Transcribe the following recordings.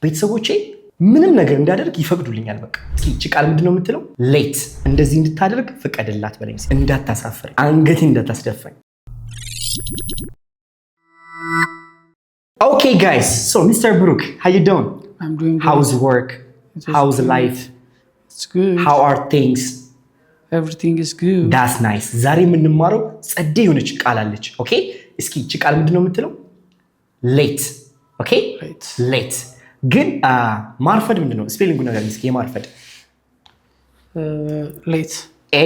ቤተሰቦቼ ምንም ነገር እንዳደርግ ይፈቅዱልኛል። በቃ እስኪ እቺ ቃል ምንድነው የምትለው? ሌት እንደዚህ እንድታደርግ ፍቀድላት በለኝ። እንዳታሳፍረኝ፣ አንገቴ እንዳታስደፋኝ። Okay guys, so Mr. Brook, how you doing? I'm doing good. How's work? How's good. life? It's good. How are things? Everything is good. That's nice. ዛሬ የምንማረው ጸዴ የሆነች ቃል አለች። ኦኬ እስኪ እቺ ቃል ምንድነው የምትለው? ሌት። ኦኬ ሌት ግን ማርፈድ ምንድነው? ስፔሊንጉ ነገር እስኪ የማርፈድ ሌት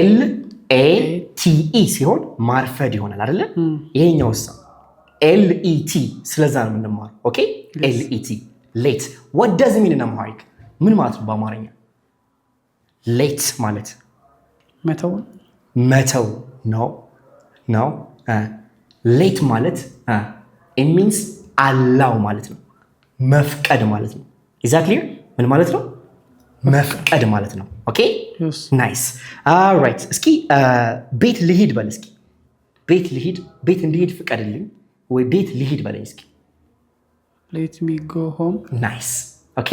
LATE ሲሆን ማርፈድ ይሆናል አይደለ? ይሄኛው ሳ LET ስለዛ ነው የምንማረው። ኦኬ LET ሌት what does it mean in Amharic? ምን ማለት ነው በአማርኛ? ሌት ማለት መተው ነው። ሌት ማለት it means allow ማለት ነው። መፍቀድ ማለት ነው። is that clear? ምን ማለት ነው? መፍቀድ ማለት ነው። ኦኬ ናይስ ኦልራይት። እስኪ ቤት ልሂድ በል እስኪ። ቤት እንድሄድ ፍቀድልኝ ወይ ቤት ልሂድ በለኝ እስኪ። let me go home. ናይስ ኦኬ።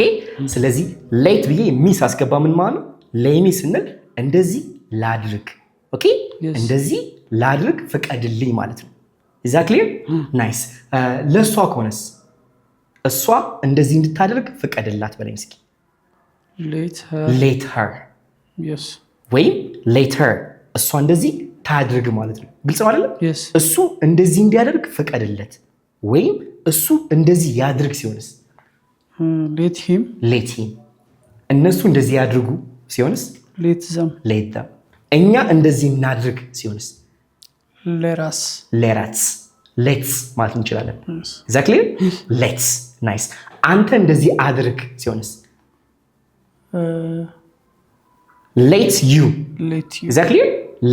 ስለዚህ ሌት ብዬ ሚስ አስገባ ምን ማለት ነው? ሌሚ ስንል እንደዚህ ላድርግ። ኦኬ እንደዚህ ላድርግ ፍቀድልኝ ማለት ነው። is that clear? ናይስ ለሷ ከሆነስ እሷ እንደዚህ እንድታደርግ ፍቀድላት በለኝ እስኪ። let her yes ወይም let her እሷ እንደዚህ ታድርግ ማለት ነው። ግልጽ ነው አይደል? yes እሱ እንደዚህ እንዲያደርግ ፍቀድለት ወይም እሱ እንደዚህ ያድርግ ሲሆንስ let him እነሱ እንደዚህ ያድርጉ ሲሆንስ let them እኛ እንደዚህ እናድርግ ሲሆንስ let's ማለት እንችላለን። exactly let's nice አንተ እንደዚህ አድርግ ሲሆንስ let you exactly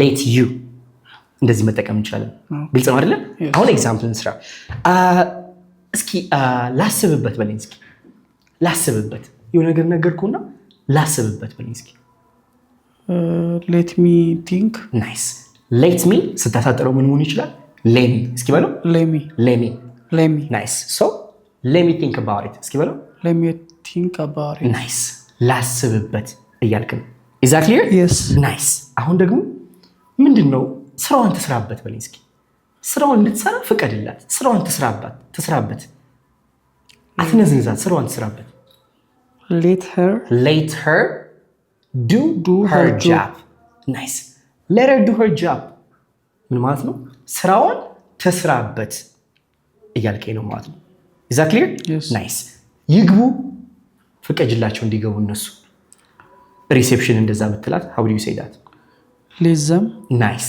let you እንደዚህ መጠቀም እንችላለን። ግልጽ ነው አይደለ? አሁን ኤግዛምፕል እንስራ እስኪ። ላስብበት በለኝ እስኪ። ላስብበት የሆነ ነገር ነገርኩና ላስብበት በለኝ እስኪ። let me think ናይስ let me ስታሳጥረው ምን መሆን ይችላል? let me እስኪ በለው። let me ናይስ ሶ let me think about it እስኪ በለው። let me think about it ናይስ ላስብበት እያልክ ነው። is that clear? yes ናይስ አሁን ደግሞ ምንድነው ስራዋን ትስራበት በለኝ እስኪ። ስራዋን እንድትሰራ ፍቀድላት። ስራዋን ትስራበት አትነዝንዛት። ስራዋን ትስራበት። let her do her job ናይስ let her do her job ምን ማለት ነው? ስራዋን ትስራበት እያልከኝ ነው ማለት ነው። is that clear? ናይስ ይግቡ ፍቀጅላቸው እንዲገቡ እነሱ። ሪሴፕሽን እንደዛ ብትላት how do you say that? let them ናይስ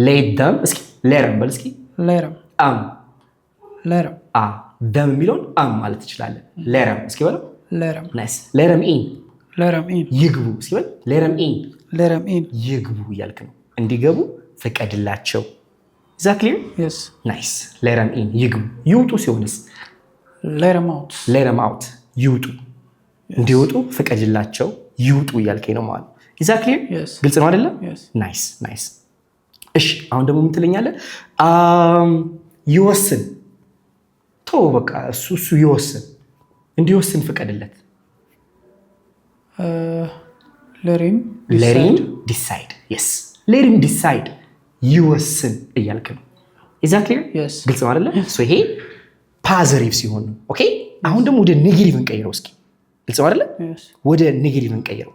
let them እስኪ let them በል እስኪ። let them የሚለውን ማለት ትችላለህ። let them እስኪ በለው። ናይስ let them in ይግቡ እስኪ በል። let them in ይግቡ እያልክ ነው። እንዲገቡ ፍቀድላቸው። is that clear? yes ናይስ let them in ይግቡ። ይውጡ ሲሆንስ let them out ይውጡ። እንዲወጡ ፍቀድላቸው ይውጡ እያልከኝ ነው ማለት ነው። is that clear? yes ግልጽ ነው አይደለ? yes ናይስ እሺ አሁን ደግሞ ምን ትለኛለህ? ይወስን ተው በቃ እሱ ይወስን እንዲወስን ፍቀድለት። let him decide yes let him decide ይወስን እያልክ ነው። is that clear? yes ግልጽ ነው አይደለ? ሶ ይሄ ፓዘሪቭ ሲሆን ነው። ኦኬ አሁን ደግሞ ወደ ኔጌቲቭ እንቀይረው እስኪ። ግልጽ ነው አይደለ? yes ወደ ኔጌቲቭ እንቀይረው።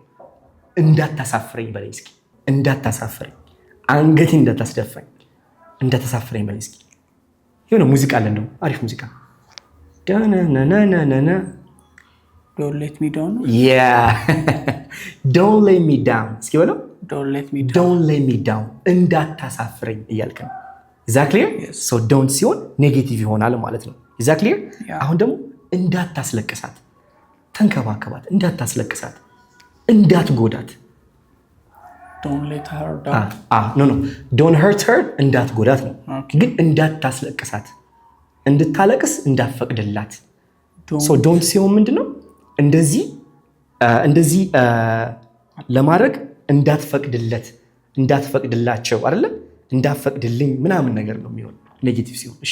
እንዳታሳፍረኝ በለኝ እስኪ። እንዳታሳፍረኝ፣ አንገቴ እንዳታስደፋኝ፣ እንዳታሳፍረኝ በለኝ እስኪ። የሆነ ሙዚቃ አለ እንደው አሪፍ ሙዚቃ ዳናናናናና don't let me down don't let me down እስኪ በለው። don't let me down እንዳታሳፍረኝ እያልክ ነው። is that clear? yes so don't ሲሆን ኔጌቲቭ ይሆናል ማለት ነው። is that clear? አሁን ደግሞ እንዳታስለቅሳት፣ ተንከባከባት፣ እንዳታስለቅሳት፣ እንዳትጎዳት። don't let her down no don't hurt her እንዳትጎዳት ነው። ግን እንዳታስለቅሳት፣ እንድታለቅስ እንዳትፈቅድላት። so don't ሲሆን ምንድነው? እንደዚህ ለማድረግ እንዳትፈቅድላቸው አይደለ? እንዳትፈቅድልኝ ምናምን ነገር ነው የሚሆን ኔጌቲቭ ሲሆን። እሺ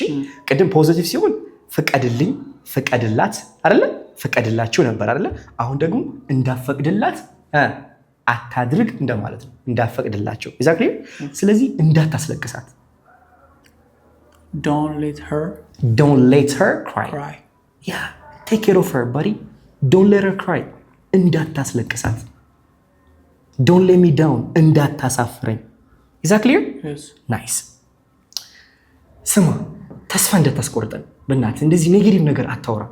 ቅድም ፖዚቲቭ ሲሆን ፍቀድልኝ፣ ፍቀድላት አይደለ? ፍቀድላቸው ነበር አይደለ? አሁን ደግሞ እንዳፈቅድላት አታድርግ እንደማለት ነው። እንዳፈቅድላቸው exactly። ስለዚህ እንዳታስለቅሳት don't let her cry yeah take care of her buddy don't let her cry እንዳታስለቅሳት don't let me down እንዳታሳፍረኝ exactly yes nice ስማ ተስፋ እንዳታስቆርጠን በእናትህ እንደዚህ ኔጌቲቭ ነገር አታውራ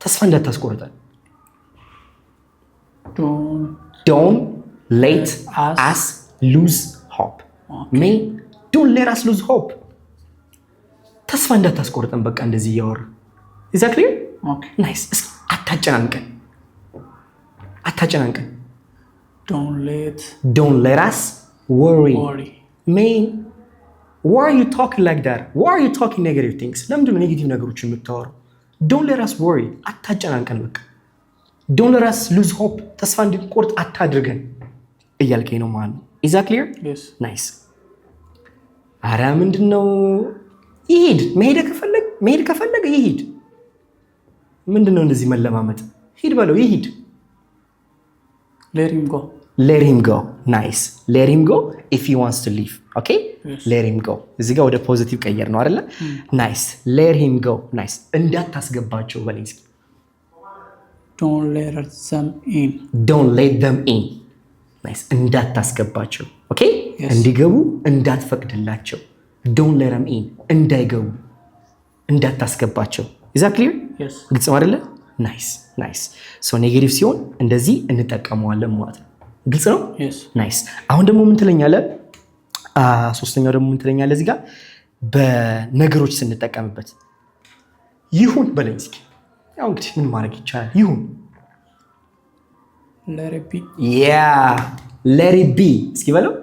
ተስፋ እንዳታስቆርጠን don't let us lose hope okay. don't let us lose hope ተስፋ እንዳታስቆርጠን በቃ እንደዚህ እያወራ exactly okay nice አታጨናንቀን don't let us worry man why are you talking like that why are you talking negative things ለምንድን ነው ኔጌቲቭ ነገሮችን የምታወራው don't let us worry አታጨናንቀን በቃ don't let us lose hope ተስፋ እንድንቆርጥ አታድርገን እያልከኝ ነው ማለት ነው is that clear yes nice አረ ምንድነው ይሄድ መሄድ ከፈለገ ይሄድ ምንድነው እንደዚህ መለማመጥ ሂድ በለው ይሄድ let him go nice let him go if he wants to leave okay yes. let him go እዚህ ጋር ወደ ፖዚቲቭ ቀየር ነው አይደለ nice let him go nice እንዳታስገባቸው በለኝ እስኪ don't let them in nice እንዳታስገባቸው okay yes. እንዲገቡ እንዳትፈቅድላቸው don't let them in እንዳይገቡ እንዳታስገባቸው is that clear yes ግልጽ ነው አይደለ nice so ኔጌቲቭ ሲሆን እንደዚህ እንጠቀመዋለን ማለት ነው ግልጽ ነው yes nice አሁን ደግሞ ምን ትለኛለህ ሶስተኛው ደግሞ ምን ትለኛለህ እዚህ ጋር በነገሮች ስንጠቀምበት ይሁን በለኝ እስኪ ያው እንግዲህ ምን ማድረግ ይቻላል ይሁን let it be እስኪ በለው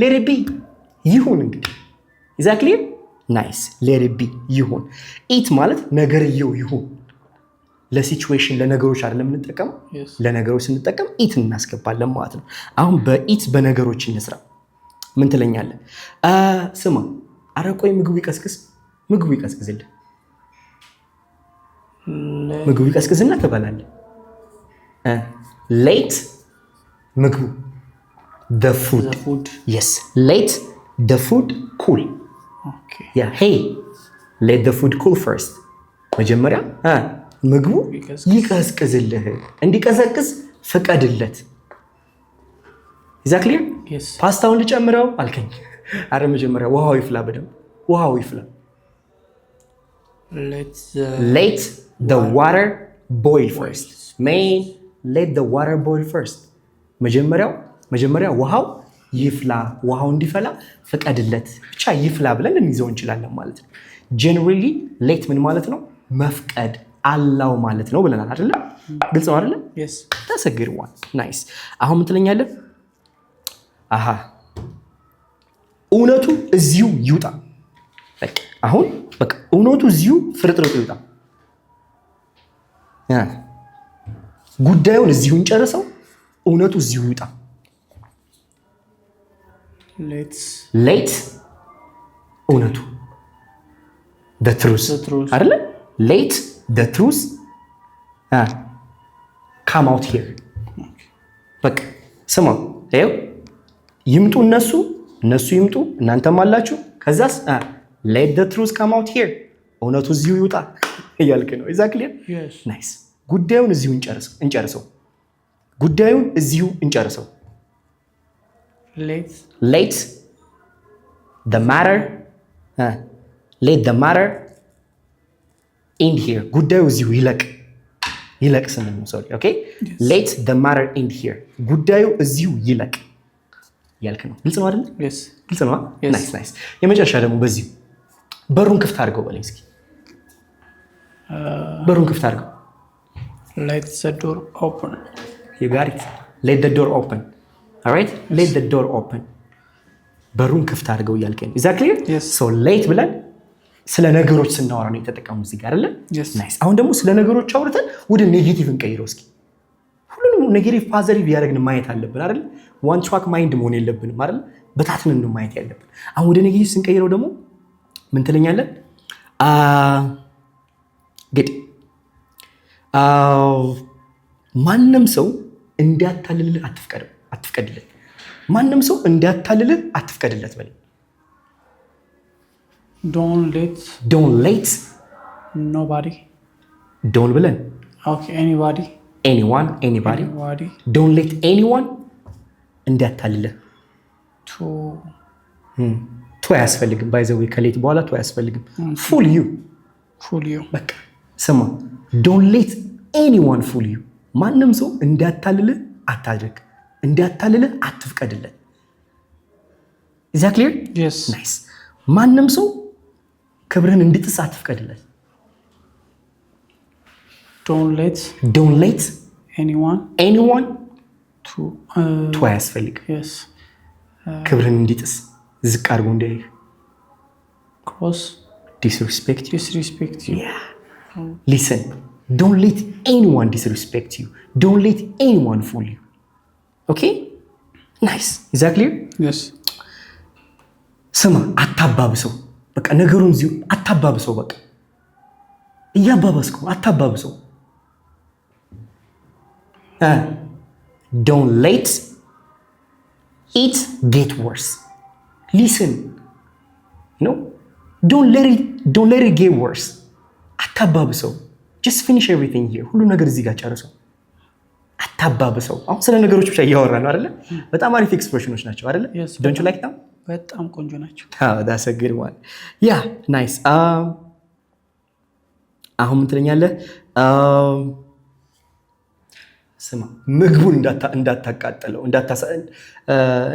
let it be ይሁን እንግዲህ exactly nice let it be ይሁን it ማለት ነገርየው ይሁን ለሲቹዌሽን ለነገሮች አይደለም እንጠቀም ለነገሮች ስንጠቀም it እናስገባለን ማለት ነው አሁን በኢት በነገሮች እንስራ ምን ትለኛለህ ስማ አረ ቆይ ምግቡ ይቀዝቅዝልህ ምግቡ ይቀዝቅዝና ትበላለህ let ምግቡ the food yes let the food cool okay yeah hey let the food cool first መጀመሪያ ምግቡ ይቀዝቅዝልህ እንዲቀዘቅዝ ፍቀድለት is that clear yes ፓስታውን ልጨምረው አልከኝ አረ መጀመሪያ ውሃው ይፍላ በደንብ ውሃው ይፍላ let the water boil first let the water boil first መጀመሪያ ውሃው ይፍላ ውሃው እንዲፈላ ፍቀድለት ብቻ ይፍላ ብለን እንይዘው እንችላለን ማለት ነው generally let ምን ማለት ነው መፍቀድ አላው ማለት ነው ብለናል አይደለ ግልጽ ነው አይደለ yes that's a good one nice አሁን ምን ትለኛለህ እውነቱ እዚሁ ይውጣ በቃ እውነቱ እዚሁ ፍርጥርጡ ይውጣ ጉዳዩን እዚሁ እንጨርሰው እውነቱ እዚሁ ይውጣ let እውነቱ the truth አይደለ let the truth come out here በቃ ስማ ይኸው ይምጡ እነሱ ይምጡ እናንተም አላችሁ ከዛስ let the truth come out here እውነቱ እዚሁ ይውጣ እያልክ ነው exactly yes nice ጉዳዩን እዚሁ እንጨርሰው let the matter end here ጉዳዩ እዚሁ ይለቅ ስንል ነው sorry okay yes. let the matter end here ጉዳዩ እዚሁ ይለቅ ያልክ ነው ግልጽ ነው አይደል yes ግልጽ ነው yes. nice የመጨረሻ ደግሞ በዚሁ በሩን ክፍት አድርገው በለኝ እስኪ በሩን ክፍት አድርገው let the door open you got it let the door open all right yes. let the door open በሩን ክፍት አድርገው እያልከኝ is that clear yes. so late ብለን ስለ ነገሮች ስናወራ ነው የተጠቀሙ እዚህ ጋር አይደል yes. nice አሁን ደግሞ ስለ ነገሮች አውርተን ወደ ኔጌቲቭ እንቀይረው እስኪ ሁሉንም ኔጌቲቭ ፖዚቲቭ ያደርግን ማየት አለብን አይደል one track mind መሆን የለብንም አይደል በታትነን ነው ማየት ያለብን አሁን ወደ ኔጌቲቭ ስንቀይረው ደግሞ ምን ትለኛለህ good ማንም ሰው እንዲያታልልህ አትፍቀድለት። ማንም ሰው እንዲያታልልህ አትፍቀድለት በል። Don't let nobody. don't ብለን Okay, anybody. anybody. don't let anyone እንዲያታልልህ። ቱ አያስፈልግም። ባይ ዘ ዌይ ከሌት በኋላ ቱ አያስፈልግም። ፉል ዩ በቃ ስማ፣ don't let anyone fool you። ማንም ሰው እንዲያታልልህ አታድርግ፣ እንዲያታልልህ አትፍቀድለት። is that clear? Yes. nice። ማንም ሰው ክብርህን እንዲጥስ አትፍቀድለት። don't let anyone ቱ አያስፈልግም። Yes. ክብርህን እንዲጥስ ዝቅ አድርጎ እንዲያይህ cross disrespect you. Yeah. listen, don't let anyone disrespect you. don't let anyone fool you. okay? nice. is that clear? Yes. ስማ፣ አታባብሰው። በቃ ነገሩን እዚሁ አታባብሰው። በቃ እያባባስከው አታባብሰው። don't let it get worse. listen, no, don't let it get worse. አታባብሰው። just finish everything here. ሁሉ ነገር እዚህ ጋር ጨርሰው። አታባብሰው። አሁን ስለ ነገሮች ብቻ እያወራ ነው አይደለ? በጣም አሪፍ ኤክስፕሬሽኖች ናቸው አይደለ? don't you like them? በጣም ቆንጆ ናቸው። that's a good one. yeah, nice. አሁን ምን ትለኛለህ? ስማ፣ ምግቡን እንዳታቃጥለው፣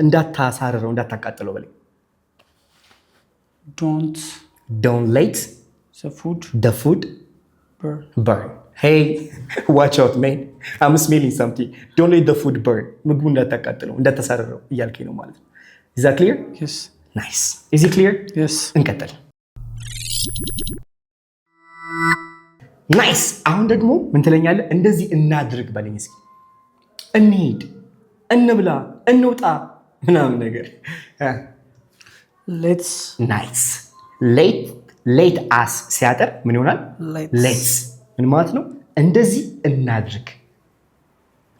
እንዳታሳርረው፣ እንዳታቃጥለው በለኝ። don't let the food burn. hey, watch out man, I'm smelling something. don't let the food burn. ምግቡ እንዳታቃጥለው፣ እንዳታሳርረው እያልከኝ ነው ማለት ነው። is that clear? Yes. nice. is it clear? Yes. እንቀጥል። ናይስ። አሁን ደግሞ ምን ትለኛለህ? እንደዚህ እናድርግ በለኝ እስኪ። እንሂድ፣ እንብላ፣ እንውጣ ምናምን ነገር። ናይስ። ሌት አስ ሲያጠር ምን ይሆናል? ሌትስ። ምን ማለት ነው? እንደዚህ እናድርግ።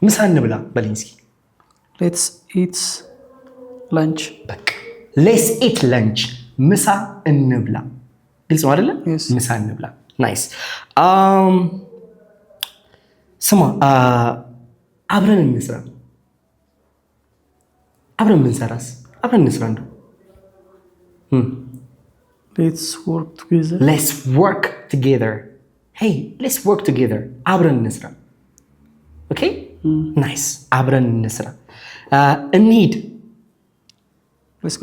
ምሳ እንብላ በለኝ እስኪ። ሌትስ ኢት ላንች። በቃ ሌትስ ኢት ላንች፣ ምሳ እንብላ። ግልጽ ነው አይደለ? ምሳ እንብላ። ናይስ። ስማ፣ አብረን እንስራ። አብረን ብንሰራስ? አብረን እንስራ እንደው። ሌትስ ወርክ ቱጌዘር። ሄይ ሌትስ ወርክ ቱጌዘር። አብረን እንስራ። ኦኬ ናይስ። አብረን እንስራ። እንሂድ። ሌትስ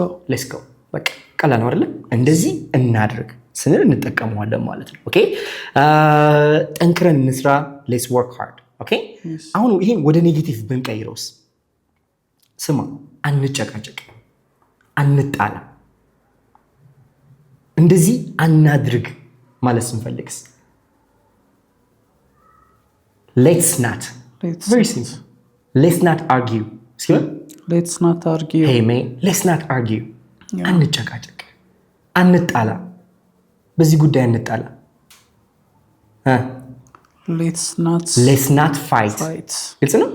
ጎ። በቃ ቀላል ነው አይደለ? እንደዚህ እናድርግ ስንል እንጠቀመዋለን ማለት ነው። ኦኬ ጠንክረን እንስራ። ሌትስ ወርክ ሃርድ። ኦኬ አሁን ይሄን ወደ ኔጌቲቭ ብንቀይረውስ? ስማ፣ አንጨቃጨቅ፣ አንጣላ፣ እንደዚህ አናድርግ ማለት ስንፈልግስ? ሌትስ ናት። ቬሪ ሲምፕል። ሌትስ ናት አርጊው ሲሆን ሌትስ ናት አርጊው። ሄይ ሜን፣ ሌትስ ናት አርጊው። አንጨቃጨቅ፣ አንጣላ፣ በዚህ ጉዳይ እንጣላ። ሌትስ ናት ፋይት። ግልጽ ነው።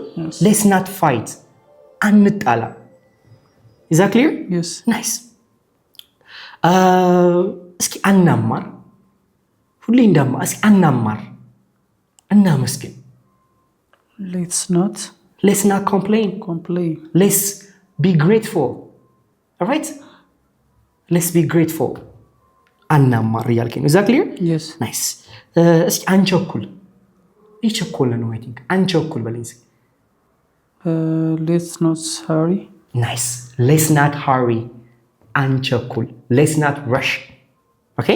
ሌትስ ናት ፋይት፣ አንጣላ። ኢዝ ዛት ክሊር? ናይስ። እስኪ አናማር፣ ሁሌ እንዳማ። እስኪ አናማር፣ እናመስግን። ሌትስ ናት ኮምፕሌን። ሌትስ ቢ ግሬትፉል። ኦልራይት፣ ሌትስ ቢ ግሬትፉል። አናማር እያልከኝ ነው። ኢዝ ዛት ክሊር? ናይስ። እስኪ አንቸኩል። ይቸኮል ነው። አይ ቲንክ አንቸኩል በለኝ እስኪ። ሌትስ ኖት ሃሪ። ናይስ። ሌትስ ናት ሃሪ፣ አንቸኩል። ሌትስ ናት ረሽ። ኦኬ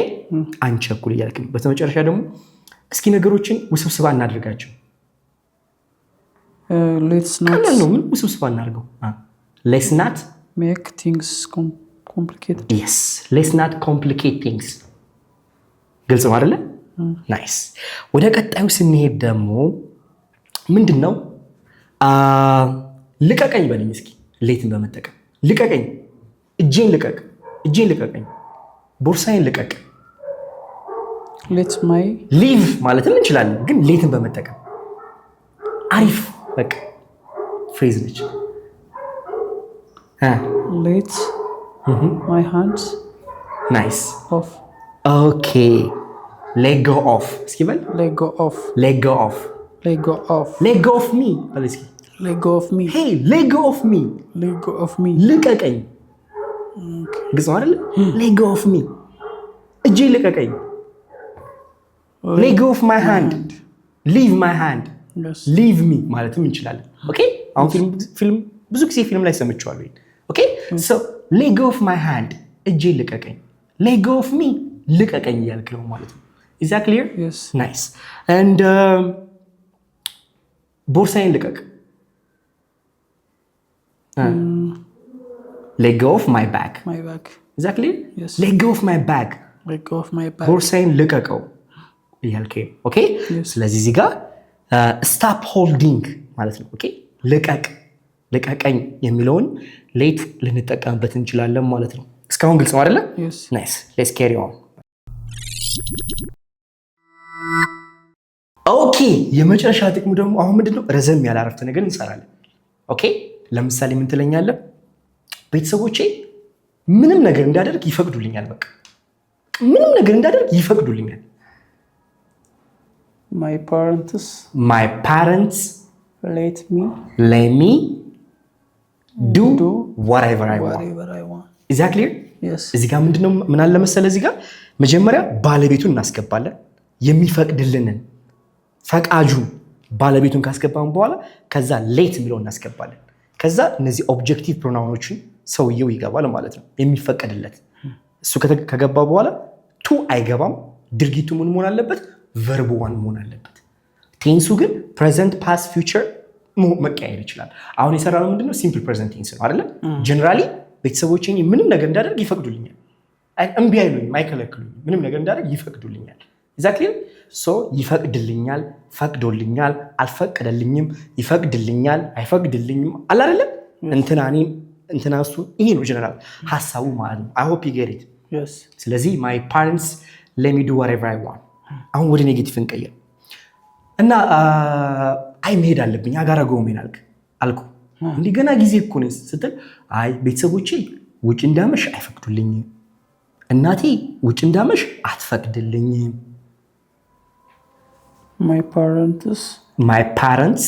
አንቸኩል እያልከኝ ነው። በመጨረሻ ደግሞ እስኪ ነገሮችን ውስብስብ አናድርጋቸው። ሌትስ ናት ነው ምን ውስብስብ አናድርገው። ሌትስ ናት ሜክ ቲንግስ complicated. yes, let's not complicate things. ግልጽ ነው አይደለ? ናይስ። ወደ ቀጣዩ ስንሄድ ደግሞ ምንድነው? ልቀቀኝ በለኝ እስኪ። ሌትን በመጠቀም ልቀቀኝ፣ እጄን ልቀቀኝ፣ ቦርሳዬን ልቀቅ። ሊቭ ማለትም እንችላለን፣ ግን ሌትን በመጠቀም አሪፍ በቃ ፍሬዝ ነች። let my hands ናይስ off ኦኬ let go of እስኪ በል let go of let go of let go of let go of me በል እስኪ let go of me hey let go of me let go of me ልቀቀኝ ግልጽ ነው አይደል let go of me እጄ ልቀቀኝ let go of my hand leave my hand yes leave me ማለትም እንችላለን። ኦኬ አሁን ፊልም ብዙ ጊዜ ፊልም ላይ ሰምቼዋለሁ። ኦኬ so let go of my hand እጄ ልቀቀኝ let go of me ልቀቀኝ እያልክ ነው ማለት ነው። is that clear? yes nice and ቦርሳዬን ልቀቅ let go of my bag my bag is that clear? yes let go of my bag let go of my bag ቦርሳዬን ልቀቀው እያልከኝ ኦኬ Yes. ስለዚህ እዚህ ጋር ስታፕ ሆልዲንግ ማለት ነው። ኦኬ ልቀቀኝ የሚለውን ሌት ልንጠቀምበት እንችላለን ማለት ነው። እስካሁን ግልጽ ነው አይደለ? yes ናይስ ሌትስ ካሪ ኦን ኦኬ የመጨረሻ ጥቅሙ ደግሞ አሁን ምንድነው? ረዘም ያለ አረፍተ ነገር እንሰራለን። ኦኬ ለምሳሌ ምን ትለኛለህ? ቤተሰቦቼ ምንም ነገር እንዳደርግ ይፈቅዱልኛል። በቃ ምንም ነገር እንዳደርግ ይፈቅዱልኛል። my parents let me do whatever I want. whatever I want is that clear? yes እዚህ ጋር ምንድነው ምን አለ መሰለህ? እዚህ ጋር መጀመሪያ ባለቤቱን እናስገባለን። የሚፈቅድልንን ፈቃጁን ባለቤቱን ካስገባን በኋላ ከዛ ሌት የሚለውን እናስገባለን። ከዛ እነዚህ ኦብጀክቲቭ ፕሮናውኖችን ሰውየው ይገባል ማለት ነው። የሚፈቀድለት እሱ ከገባ በኋላ ቱ አይገባም። ድርጊቱ ምን መሆን አለበት? ቨርብ ዋን መሆን አለበት። ቴንሱ ግን ፕሬዘንት ፓስት ፊውቸር መቀያየር ይችላል። አሁን የሰራነው ምንድነው? ሲምፕል ፕሬዘንት ቴንስ ነው አይደለ? ጀነራሊ ቤተሰቦቼ ምንም ነገር እንዳደርግ ይፈቅዱልኛል። እምቢ አይሉኝም፣ አይከለክሉኝም። ምንም ነገር እንዳደርግ ይፈቅዱልኛል። ኤግዛክትሊ ሶ ይፈቅድልኛል፣ ፈቅዶልኛል፣ አልፈቀደልኝም፣ ይፈቅድልኛል፣ አይፈቅድልኝም አለ አይደለ? እንትና እሱ ይሄ ነው ጀነራል ሐሳቡ ማለት ነው። አይ ሆፕ ዩ ጌት ኢት yes ስለዚህ my parents let me do whatever I want አሁን ወደ ኔጌቲቭ እንቀይር እና አይ መሄድ አለብኝ አጋራገው ምን አልኩ እንዲህ ገና ጊዜ እኮ ነው ስትል አይ ቤተሰቦቼ ውጭ እንዳመሽ አይፈቅዱልኝም እናቴ ውጭ እንዳመሽ አትፈቅድልኝም my parents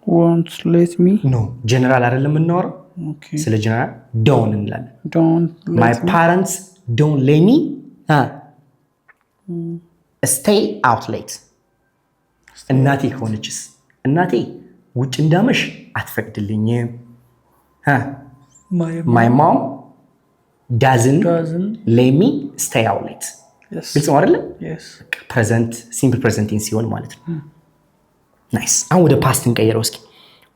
won't let me no ጀነራል አይደለም እናወራው okay ስለ ጀነራል ዶንት እንላለን don't my let me parents don't let me stay out late እናቴ ከሆነችስ እናቴ ውጭ እንዳመሽ አትፈቅድልኝም my mom doesn't let me stay out late yes ግልጽ ነው አይደል? yes ፕሬዘንት ሲምፕል ፕሬዘንት ቴንስ ሲሆን ማለት ነው። ናይስ አሁን ወደ ፓስት እንቀይረው እስኪ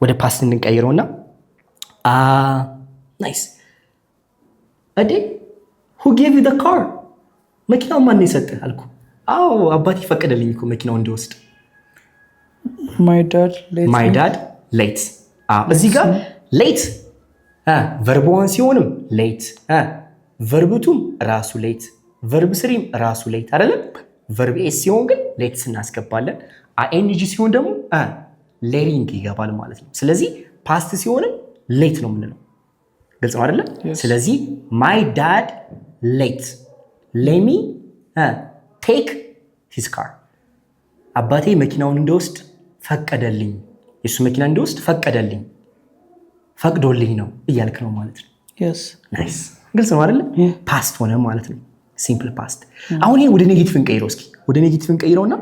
ወደ ፓስት እንቀይረውና ናይስ እዴ who gave you the car መኪናው ማን ነው የሰጠህ አልኩ። አዎ አባቴ ፈቀደልኝ እኮ መኪናው እንድወስድ my dad late እዚህ ጋር late ቨርብ ዋን ሲሆንም ሌት ቨርብ2 ራሱ ሌት ቨርብ 3 ራሱ ሌት አይደለም። ቨርብ ኤስ ሲሆን ግን ሌት እናስገባለን። አይኤንጂ ሲሆን ደግሞ ሌሪንግ ይገባል ማለት ነው። ስለዚህ ፓስት ሲሆንም ሌት ነው የምንለው። ግልጽ ነው አይደለ? ስለዚህ my dad late let me take his car አባቴ መኪናውን እንድወስድ ፈቀደልኝ። የሱ መኪና እንድወስድ ፈቀደልኝ ፈቅዶልኝ ነው እያልክ ነው ማለት ነው። yes ናይስ ግልጽ ነው አይደለ? ፓስት ሆነ ማለት ነው። ሲምፕል ፓስት። አሁን ይሄን ወደ ኔጌቲቭ እንቀይረው እስኪ ወደ ኔጌቲቭ እንቀይረውና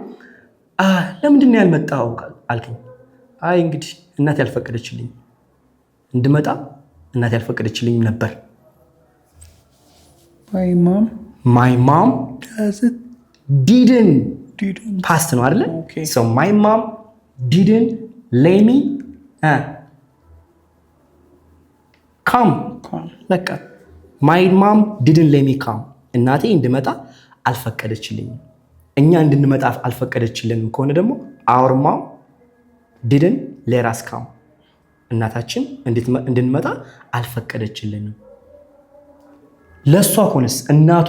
ለምንድን ነው ያልመጣው አልከኝ። አይ እንግዲህ እናቴ ያልፈቀደችልኝ እንድመጣ እናቴ ያልፈቀደችልኝ ነበር። my mom didn't ፓስት ነው አይደለ? okay so my mom didn't let me come በቃ my mom didn't let me come እናቴ እንድመጣ አልፈቀደችልኝም። እኛ እንድንመጣ አልፈቀደችልንም ከሆነ ደግሞ our mom didn't let us come እናታችን እንድንመጣ አልፈቀደችልንም። ለሷ ከሆነስ እናቷ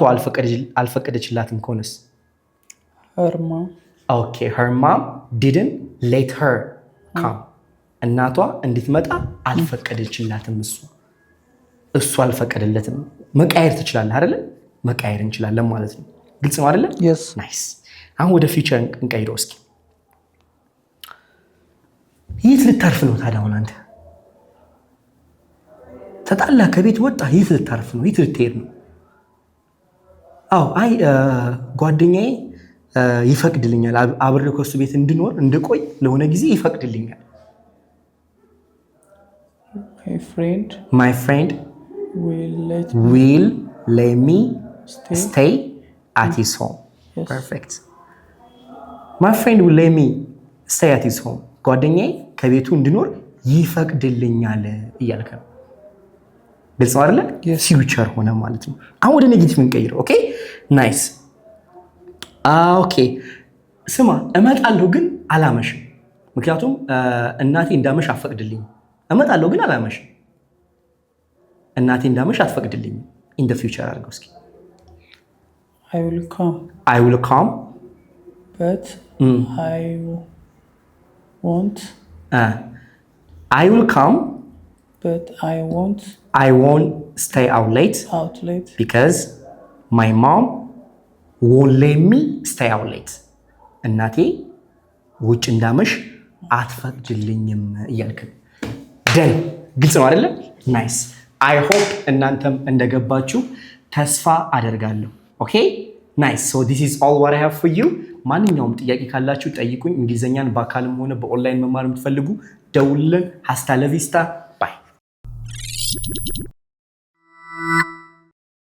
አልፈቀደችላትም ከሆነስ her mom. ኦኬ her mom didn't let her come. እናቷ እንድትመጣ አልፈቀደችላትም። እሱ አልፈቀደለትም። መቃየር ትችላለህ አይደለ? መቃየር እንችላለን ማለት ነው። ግልጽ ነው አይደለ? Yes. ናይስ። አሁን ወደ ፊውቸር እንቀይረው እስኪ። የት ልታርፍ ነው ታዲያ? አሁን አንተ ተጣላ፣ ከቤት ወጣ፣ የት ልታርፍ ነው? የት ልትሄድ ነው? አዎ አይ ጓደኛዬ ይፈቅድልኛል፣ አብሬው ከሱ ቤት እንድኖር እንድቆይ ለሆነ ጊዜ ይፈቅድልኛል። My friend will let me stay at his home. Yes. Perfect. My friend will let me stay at his home. ጓደኛዬ ከቤቱ እንድኖር ይፈቅድልኛል እያልከ ነው። ግልጽ ነው አይደለ? ፊውቸር ሆነ ማለት ነው። አሁን ወደ ኔጌቲቭ እንቀይረው። ኦኬ ናይስ። ኦኬ ስማ፣ እመጣለሁ ግን አላመሽም። ምክንያቱም እናቴ እንዳመሽ አትፈቅድልኝም። እመጣለሁ ግን አላመሽም። እናቴ እንዳመሽ አትፈቅድልኝም። ኢን ዘ ፊውቸር አድርገው እስኪ። I will come. I will come. But I won't. I will come. But I won't stay out late. Because my mom won't let me stay out late. እናቴ ውጭ እንዳመሽ አትፈቅድልኝም እያልክ ደን። ግልጽ ነው አይደለ? ናይስ። አይ ሆፕ እናንተም እንደገባችሁ ተስፋ አደርጋለሁ። ኦኬ ናይስ። ሶ ዲስ ኢዝ ኦል ዋት አይ ሃቭ ፎር ዩ። ማንኛውም ጥያቄ ካላችሁ ጠይቁኝ። እንግሊዝኛን በአካልም ሆነ በኦንላይን መማር የምትፈልጉ ደውልን። ሀስታ ለቪስታ ባይ